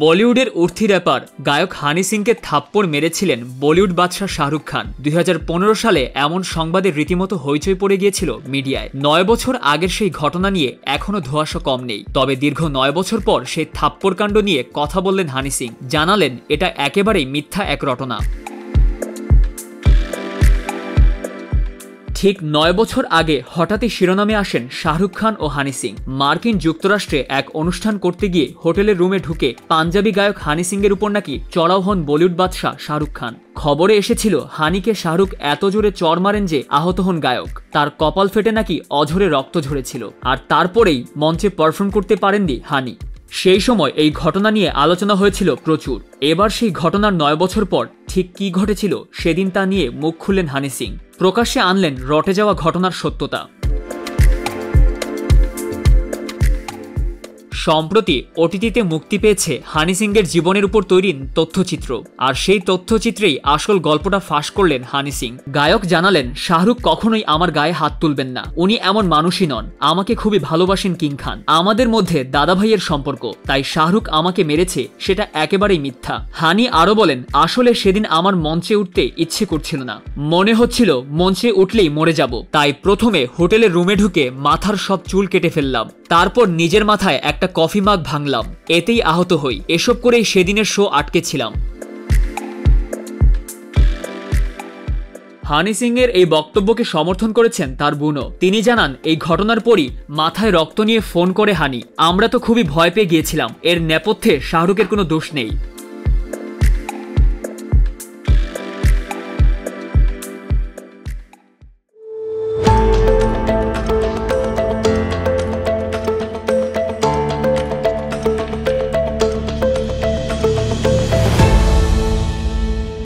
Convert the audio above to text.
বলিউডের উর্থি র্যাপার গায়ক হানি সিংকে থাপ্পড় মেরেছিলেন বলিউড বাদশা শাহরুখ খান। 2015 সালে এমন সংবাদে রীতিমতো হইচই পড়ে গিয়েছিল মিডিয়ায়। 9 বছর আগের সেই ঘটনা নিয়ে এখনো ধোঁয়াশা কম নেই। তবে দীর্ঘ 9 বছর পর সেই থাপ্পড় কাণ্ড নিয়ে কথা বললেন হানি সিং। জানালেন এটা একেবারেই মিথ্যা এক রটনা। ঠিক 9 বছর আগে হঠাৎই শিরোনামে আসেন শাহরুখ খান ও হানি সিং। মার্কিন যুক্তরাষ্ট্রে এক অনুষ্ঠান করতে গিয়ে হোটেলের রুমে ঢুকে পাঞ্জাবি গায়ক হানি সিংয়ের উপর নাকি চড়াও হন বলিউড বাদশা শাহরুখ খান। খবরে এসেছিল হানিকে শাহরুখ এত জোরে চড় মারেন যে আহত হন গায়ক। তার কপাল ফেটে নাকি অঝরে রক্ত ঝরেছিল, আর তারপরেই মঞ্চে পারফর্ম করতে পারেননি হানি। সেই সময় এই ঘটনা নিয়ে আলোচনা হয়েছিল প্রচুর। এবার সেই ঘটনার 9 বছর পর ঠিক কি ঘটেছিল সেদিন তা নিয়ে মুখ খুললেন হানি সিং। প্রকাশ্যে আনলেন রটে যাওয়া ঘটনার সত্যতা। সম্প্রতি ওটিটিতে মুক্তি পেয়েছে হানি সিংয়ের জীবনের উপর তৈরি তথ্যচিত্র, আর সেই তথ্যচিত্রেই আসল গল্পটা ফাঁস করলেন হানি সিং। গায়ক জানালেন, শাহরুখ কখনোই আমার গায়ে হাত তুলবেন না, উনি এমন মানুষই নন। আমাকে খুবই ভালোবাসেন কিং খান, আমাদের মধ্যে দাদা ভাইয়ের সম্পর্ক, তাই শাহরুখ আমাকে মেরেছে সেটা একেবারেই মিথ্যা। হানি আরো বলেন, আসলে সেদিন আমার মঞ্চে উঠতে ইচ্ছে করছিল না, মনে হচ্ছিল মঞ্চে উঠলেই মরে যাব। তাই প্রথমে হোটেলের রুমে ঢুকে মাথার সব চুল কেটে ফেললাম, তারপর নিজের মাথায় একটা কফি মাগ ভাঙলাম, এতেই আহত হই। এসব করেই সেদিনের শো আটকেছিলাম। হানি সিং এর এই বক্তব্যকে সমর্থন করেছেন তার বোনও। তিনি জানান, এই ঘটনার পরই মাথায় রক্ত নিয়ে ফোন করে হানি, আমরা তো খুবই ভয় পেয়ে গিয়েছিলাম, এর নেপথ্যে শাহরুখের কোনো দোষ নেই।